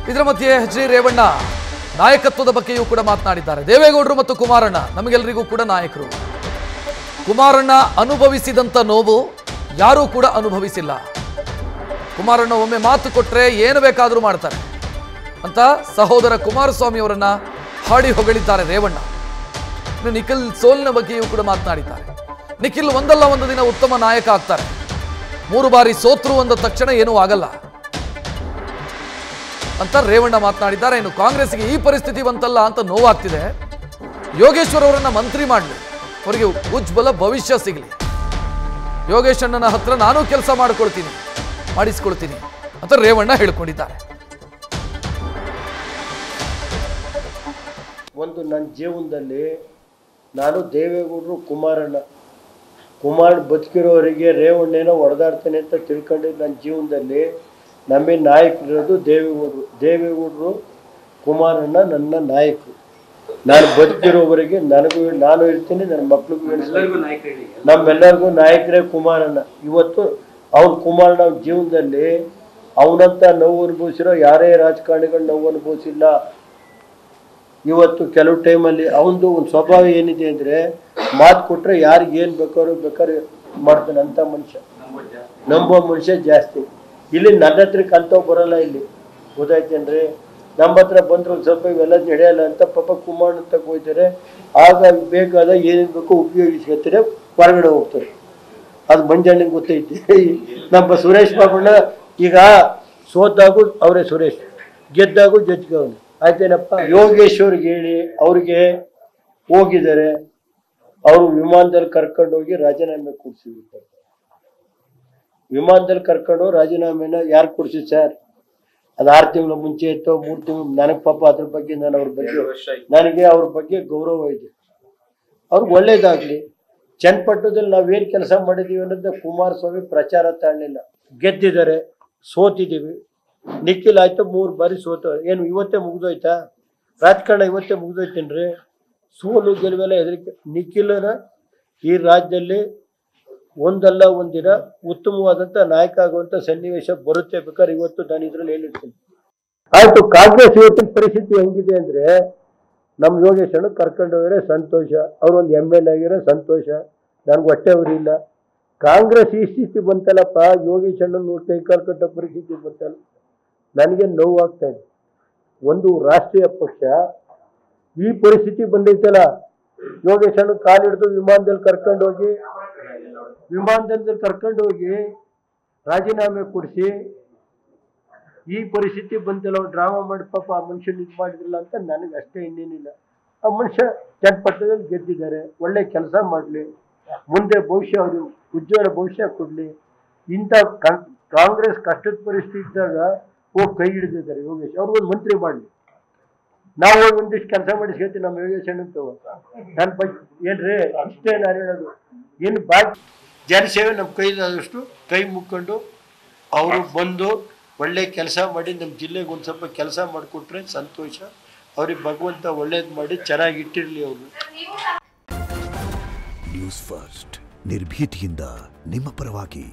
ಇದರ ಮಧ್ಯೆ H D Revanna ನಾಯಕತ್ವದ ಬಗ್ಗೆಯೂ ಕೂಡ ಮಾತನಾಡಿದ್ದಾರೆ. ದೇವೇಗೌಡರು ಮತ್ತು ಕುಮಾರಣ್ಣ ನಮಗೆಲ್ಲರಿಗೂ ಕೂಡ ನಾಯಕರು. ಕುಮಾರಣ್ಣ ಅನುಭವಿಸಿದಂಥ ನೋವು ಯಾರೂ ಕೂಡ ಅನುಭವಿಸಿಲ್ಲ. ಕುಮಾರಣ್ಣ ಒಮ್ಮೆ ಮಾತು ಕೊಟ್ಟರೆ ಏನು ಬೇಕಾದರೂ ಮಾಡ್ತಾರೆ ಅಂತ ಸಹೋದರ ಕುಮಾರಸ್ವಾಮಿ ಅವರನ್ನ ಹಾಡಿ ಹೊಗಳಿದ್ದಾರೆ ರೇವಣ್ಣ. ಇನ್ನು ನಿಖಿಲ್ ಸೋಲಿನ ಬಗ್ಗೆಯೂ ಕೂಡ ಮಾತನಾಡಿದ್ದಾರೆ. ನಿಖಿಲ್ ಒಂದಲ್ಲ ಒಂದು ದಿನ ಉತ್ತಮ ನಾಯಕ ಆಗ್ತಾರೆ. 3 ಬಾರಿ ಸೋತ್ರು ಅಂದ ತಕ್ಷಣ ಏನೂ ಆಗಲ್ಲ ಅಂತ ರೇವಣ್ಣ ಮಾತನಾಡಿದ್ದಾರೆ. ಇನ್ನು ಕಾಂಗ್ರೆಸ್ಗೆ ಈ ಪರಿಸ್ಥಿತಿ ಬಂತಲ್ಲ ಅಂತ ನೋವಾಗ್ತಿದೆ. ಯೋಗೇಶ್ವರ್ ಅವರನ್ನ ಮಂತ್ರಿ ಮಾಡಲಿ, ಅವರಿಗೆ ಉಜ್ವಲ ಭವಿಷ್ಯ ಸಿಗಲಿ. ಯೋಗೇಶ್ ಅಣ್ಣನ ಹತ್ರ ನಾನು ಕೆಲಸ ಮಾಡಿಸ್ಕೊಳ್ತೀನಿ ಅಂತ ರೇವಣ್ಣ ಹೇಳಿಕೊಂಡಿದ್ದಾರೆ. ಒಂದು ನನ್ನ ಜೀವನದಲ್ಲಿ ನಾನು ದೇವೇಗೌಡರು ಕುಮಾರ್ ಬದುಕಿರೋರಿಗೆ ರೇವಣ್ಣೇನೋ ಹೊಡೆದಾಡ್ತಾನೆ ಅಂತ ತಿಳ್ಕೊಂಡಿದ್ದು. ನನ್ನ ಜೀವನದಲ್ಲಿ ನಮಗೆ ನಾಯಕರಿರೋದು ದೇವೇಗೌಡರು ಕುಮಾರಣ್ಣ ನನ್ನ ನಾಯಕರು. ನಾನು ಬದುಕಿರೋವರೆಗೆ ನಾನು ಇರ್ತೀನಿ, ನನ್ನ ಮಕ್ಳಿಗೂ ನಮ್ಮೆಲ್ಲರಿಗೂ ನಾಯಕರೇ ಕುಮಾರಣ್ಣ. ಇವತ್ತು ಕುಮಾರಣ್ಣ ಜೀವನದಲ್ಲಿ ಅವನಂತ ನೋವು ಅನುಭವಿಸಿರೋ ಯಾರೇ ರಾಜಕಾರಣಿಗಳು ನೋವು ಅನುಭವಿಸಿಲ್ಲ. ಇವತ್ತು ಕೆಲವು ಟೈಮಲ್ಲಿ ಅವನದು ಒಂದು ಸ್ವಭಾವ ಏನಿದೆ ಅಂದರೆ, ಮಾತು ಕೊಟ್ಟರೆ ಯಾರಿಗೆ ಏನು ಬೇಕಾದ್ರೂ ಮಾಡ್ತಾನೆ ಅಂತ ಮನುಷ್ಯ, ನಂಬೋ ಮನುಷ್ಯ ಜಾಸ್ತಿ. ಇಲ್ಲಿ ನನ್ನ ಹತ್ರಕ್ಕೆ ಅಂಥವು ಬರೋಲ್ಲ. ಇಲ್ಲಿ ಗೊತ್ತಾಯ್ತೇನ್ರಿ, ನಮ್ಮ ಹತ್ರ ಬಂದ್ರೆ ಒಂದು ಸ್ವಲ್ಪ ಇವೆಲ್ಲ ನಡೆಯಲ್ಲ ಅಂತ ಪಾಪ ಕುಮಾರಣ್ಣ ತಗ ಹೋಗ್ತಾರೆ. ಆಗ ಬೇಕಾದ ಏನೇನು ಬೇಕೋ ಉಪಯೋಗಿಸ್ಕೊತಾರೆ, ಹೊರಗಡೆ ಹೋಗ್ತಾರೆ. ಅದು ಮಂಜಣ್ಣಂಗೆ ಗೊತ್ತೈತಿ. ನಮ್ಮ ಸುರೇಶ್ ಬಾಬಣ್ಣ ಈಗ ಸೋತಾಗೂ ಅವರೇ ಸುರೇಶ್, ಗೆದ್ದಾಗೂ ಜಜ್ಗೆ ಅವನು. ಆಯ್ತೇನಪ್ಪ. ಯೋಗೇಶ್ವರ್ಗೆ ಹೇಳಿ ಅವ್ರಿಗೆ ಹೋಗಿದ್ದಾರೆ, ಅವರು ವಿಮಾನದಲ್ಲಿ ಕರ್ಕೊಂಡು ಹೋಗಿ ರಾಜೀನಾಮೆ ಕೊಡಿಸಿರ್ತಾರೆ. ವಿಮಾನದಲ್ಲಿ ಕರ್ಕೊಂಡು ರಾಜೀನಾಮೆನ ಯಾರು ಕೊಡಿಸಿ ಸರ್? ಅದು 6 ತಿಂಗಳ ಮುಂಚೆ ಇತ್ತು, 3 ತಿಂಗಳು. ನನಗೆ ಪಾಪ ಅದ್ರ ಬಗ್ಗೆ ನನಗೆ ಅವ್ರ ಬಗ್ಗೆ ಗೌರವ ಇದೆ. ಅವ್ರಿಗೆ ಒಳ್ಳೇದಾಗ್ಲಿ. ಚನ್ನಪಟ್ಟಣದಲ್ಲಿ ನಾವೇನು ಕೆಲಸ ಮಾಡಿದ್ದೀವಿ ಅನ್ನೋದು ಕುಮಾರಸ್ವಾಮಿ ಪ್ರಚಾರ ತಾಳಲಿಲ್ಲ. ಗೆದ್ದಿದ್ದಾರೆ, ಸೋತಿದ್ದೀವಿ. ನಿಖಿಲ್ ಆಯ್ತು 3 ಬಾರಿ ಸೋತ. ಏನು ಇವತ್ತೇ ಮುಗಿದೋಯ್ತಾ? ರಾಜಕಾರಣ ಇವತ್ತೇ ಮುಗಿದೋಯ್ತೇನ್ರಿ? ಸೋಲು ಗೆಲುವೆಲ್ಲ ಹೆದರಿಕೆ. ನಿಖಿಲನ ಈ ರಾಜ್ಯದಲ್ಲಿ ಒಂದಲ್ಲ ಒಂದಿನ ಉತ್ತಮವಾದಂಥ ನಾಯಕ ಆಗುವಂಥ ಸನ್ನಿವೇಶ ಬರುತ್ತೆ. ಬೇಕಾದ್ರೆ ಇವತ್ತು ನಾನು ಇದ್ರಲ್ಲಿ ಹೇಳಿರ್ತೀನಿ. ಆಯ್ತು, ಕಾಂಗ್ರೆಸ್ ಇವತ್ತಿನ ಪರಿಸ್ಥಿತಿ ಹೆಂಗಿದೆ ಅಂದರೆ, ನಮ್ಮ ಯೋಗೇಶ್ ಅಣ್ಣ ಕರ್ಕೊಂಡು ಹೋಗಿರೋ ಸಂತೋಷ, ಅವರು ಒಂದು MLA ಆಗಿರೋ ಸಂತೋಷ, ನನಗೆ ಹೊಟ್ಟೆ ಉರಿಯಿಲ್ಲ. ಕಾಂಗ್ರೆಸ್ ಈ ಸ್ಥಿತಿ ಬಂತಲ್ಲಪ್ಪ, ಯೋಗೇಶ್ ಅಣ್ಣನ ಕೈಕಾಲು ಕಟ್ಟೋ ಪರಿಸ್ಥಿತಿ ಬಂತಲ್ಲ, ನನಗೆ ನೋವಾಗ್ತಾ ಇದೆ. ಒಂದು ರಾಷ್ಟ್ರೀಯ ಪಕ್ಷ ಈ ಪರಿಸ್ಥಿತಿ ಬಂದೈತಲ್ಲ, ಯೋಗೇಶ್ ಅಣ್ಣ ಕಾಲಿಡಿದು ವಿಮಾನದಲ್ಲಿ ಕರ್ಕೊಂಡು ಹೋಗಿ ರಾಜೀನಾಮೆ ಕೊಡಿಸಿ ಈ ಪರಿಸ್ಥಿತಿ ಬಂತಲ್ಲ, ಅವ್ರು ಡ್ರಾಮಾ ಮಾಡಿ ಪಾಪ ಆ ಮನುಷ್ಯನ ಇದು ಮಾಡಿದ್ರಲ್ಲ ಅಂತ ನನಗೆ ಅಷ್ಟೇ, ಇನ್ನೇನಿಲ್ಲ. ಆ ಮನುಷ್ಯ ಚನ್ನಪಟ್ಟಣದಲ್ಲಿ ಗೆದ್ದಿದ್ದಾರೆ, ಒಳ್ಳೆ ಕೆಲಸ ಮಾಡಲಿ, ಮುಂದೆ ಭವಿಷ್ಯ ಅವರು ಉಜ್ವಲ ಭವಿಷ್ಯ ಕೊಡಲಿ. ಇಂಥ ಕಾಂಗ್ರೆಸ್ ಕಷ್ಟದ ಪರಿಸ್ಥಿತಿ ಇದ್ದಾಗ ಹೋಗಿ ಕೈ ಹಿಡಿದಿದ್ದಾರೆ ಯೋಗೇಶ್. ಅವ್ರಿಗೊಂದು ಮಂತ್ರಿ ಮಾಡಲಿ. ನಾವು ಒಂದಿಷ್ಟು ಕೆಲಸ ಮಾಡಿಸ್ಕೊಳ್ತೀವಿ ನಮ್ಮ ಯೋಗೇಶ್ ಅಣ್ಣಂತ. ನನ್ನ ಬಗ್ಗೆ ಏನ್ರಿ ಅಷ್ಟೇ ನಾನು ಹೇಳೋದು. ಏನು ಬಾಕಿ ಜನಸೇವೆ ನಮ್ಮ ಕೈಲಾದಷ್ಟು ಕೈ ಮುಕ್ಕೊಂಡು ಅವರು ಬಂದು ಒಳ್ಳೆ ಕೆಲಸ ಮಾಡಿ ನಮ್ಮ ಜಿಲ್ಲೆಗೆ ಒಂದು ಸ್ವಲ್ಪ ಕೆಲಸ ಮಾಡಿಕೊಟ್ರೆ ಸಂತೋಷ. ಅವ್ರಿಗೆ ಭಗವಂತ ಒಳ್ಳೇದು ಮಾಡಿ ಚೆನ್ನಾಗಿ ಇಟ್ಟಿರಲಿ ಅವರು. ನ್ಯೂಸ್ ಫಸ್ಟ್ ನಿರ್ಭೀತಿಯಿಂದ ನಿಮ್ಮ ಪರವಾಗಿ.